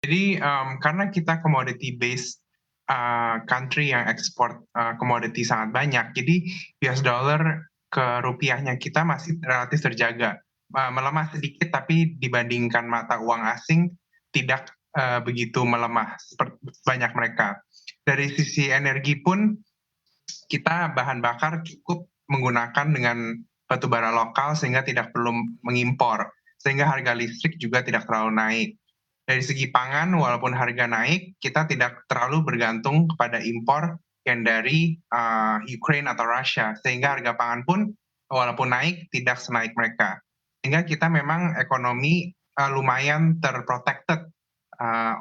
Jadi, karena kita commodity based, country yang ekspor, komoditi sangat banyak, jadi US dollar ke rupiahnya kita masih relatif terjaga. Melemah sedikit tapi dibandingkan mata uang asing tidak, begitu melemah sebanyak mereka. Dari sisi energi pun kita bahan bakar cukup menggunakan dengan batu bara lokal sehingga tidak perlu mengimpor, sehingga harga listrik juga tidak terlalu naik. Dari segi pangan walaupun harga naik, kita tidak terlalu bergantung kepada impor yang dari, Ukraine atau Russia, sehingga harga pangan pun walaupun naik tidak senaik mereka. Sehingga kita memang ekonomi, lumayan ter-protected,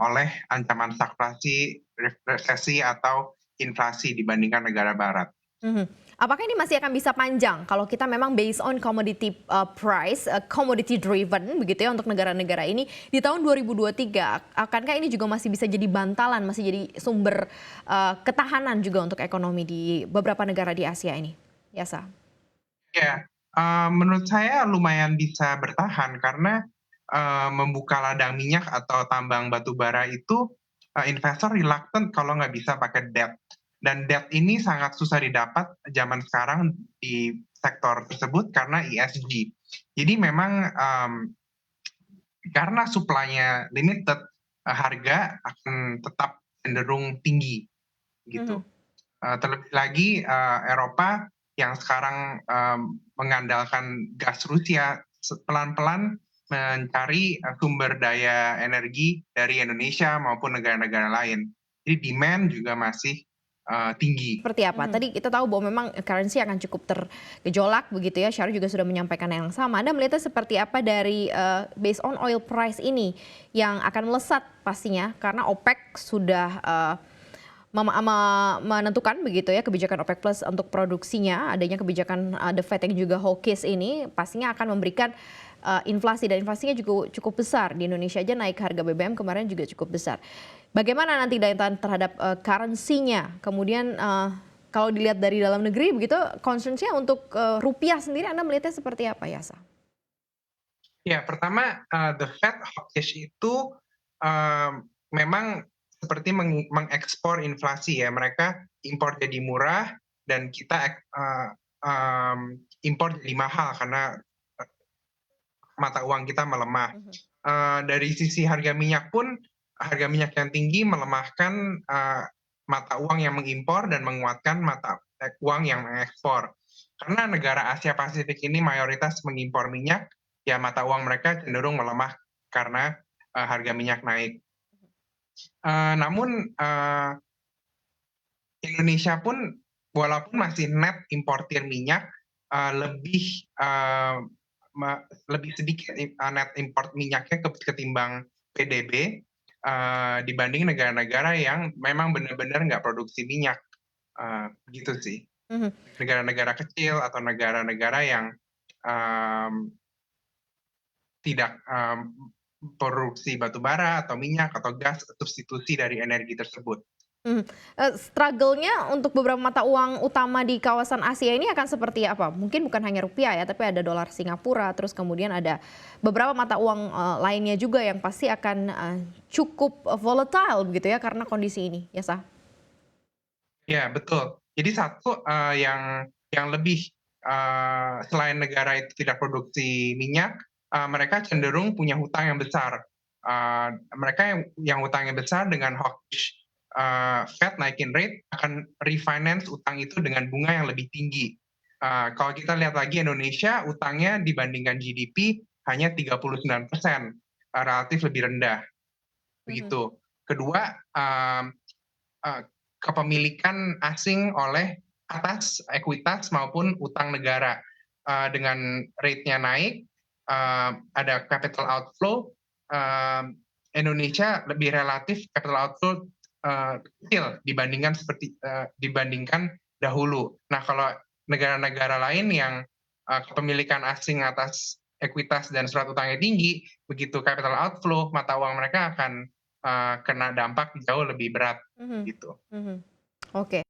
oleh ancaman stagflasi, resesi atau inflasi dibandingkan negara barat. Mhm. Apakah ini masih akan bisa panjang kalau kita memang based on commodity, price, commodity driven begitu ya untuk negara-negara ini di tahun 2023, akankah ini juga masih bisa jadi bantalan, masih jadi sumber, ketahanan juga untuk ekonomi di beberapa negara di Asia ini? Yasa? Ya, menurut saya lumayan bisa bertahan karena, membuka ladang minyak atau tambang batu bara itu, investor reluctant kalau nggak bisa pakai debt. Dan debt ini sangat susah didapat zaman sekarang di sektor tersebut karena ESG. Jadi memang, karena supply-nya limited, harga akan tetap cenderung tinggi, gitu. Mhm. Terlebih lagi, Eropa yang sekarang, mengandalkan gas Rusia pelan-pelan mencari, sumber daya energi dari Indonesia maupun negara-negara lain. Jadi demand juga masih, tinggi. Seperti apa? Mhm. Tadi kita tahu bahwa memang currency akan cukup tergejolak begitu ya, Syarul juga sudah menyampaikan yang sama. Anda melihatnya seperti apa dari, based on oil price ini yang akan melesat pastinya karena OPEC sudah, menentukan begitu ya kebijakan OPEC Plus untuk produksinya, adanya kebijakan, The Fed yang juga hawkish ini pastinya akan memberikan, inflasi dan inflasinya juga cukup besar. Di Indonesia aja naik harga BBM kemarin juga cukup besar. Bagaimana nanti daya tahan terhadap, currency-nya? Kemudian, kalau dilihat dari dalam negeri begitu concern-nya untuk, rupiah sendiri Anda melihatnya seperti apa, Yasa? Ya, pertama, The Fed hawkish itu, memang seperti mengekspor inflasi ya. Mereka impor jadi murah dan kita impor jadi mahal karena, mata uang kita melemah. Mhm. Dari sisi harga minyak pun, harga minyak yang tinggi melemahkan, mata uang yang mengimpor dan menguatkan mata uang yang mengekspor. Karena negara Asia Pasifik ini mayoritas mengimpor minyak, ya mata uang mereka cenderung melemah karena, harga minyak naik. Namun, Indonesia pun walaupun masih net importir minyak, lebih, lebih sedikit net import minyaknya ketimbang PDB, dibanding negara-negara yang memang benar-benar nggak produksi minyak, gitu sih. Mhm. Negara-negara kecil atau negara-negara yang, mmm, tidak, produksi batu bara atau minyak atau gas substitusi dari energi tersebut. Mhm, struggle-nya untuk beberapa mata uang utama di kawasan Asia ini akan seperti apa? Mungkin bukan hanya rupiah ya, tapi ada dolar Singapura, terus kemudian ada beberapa mata uang, lainnya juga yang pasti akan, cukup, volatile begitu ya karena kondisi ini, Yasa? Ya, betul. Jadi satu, yang lebih, selain negara itu tidak produksi minyak, mereka cenderung punya hutang yang besar. Mereka yang hutangnya besar dengan hawkish, Fed naikin rate akan refinance utang itu dengan bunga yang lebih tinggi. Kalau kita lihat lagi Indonesia, utangnya dibandingkan GDP hanya 39%, relatif lebih rendah, Mhm. begitu. Kedua, eee, kepemilikan asing oleh atas ekuitas maupun utang negara, dengan rate-nya naik, ada capital outflow, Indonesia lebih relatif capital outflow, kecil dibandingkan dahulu. Nah, kalau negara-negara lain yang, kepemilikan asing atas ekuitas dan surat utangnya tinggi, begitu capital outflow, mata uang mereka akan, kena dampak jauh lebih berat, Mhm. gitu. Mhm. Oke.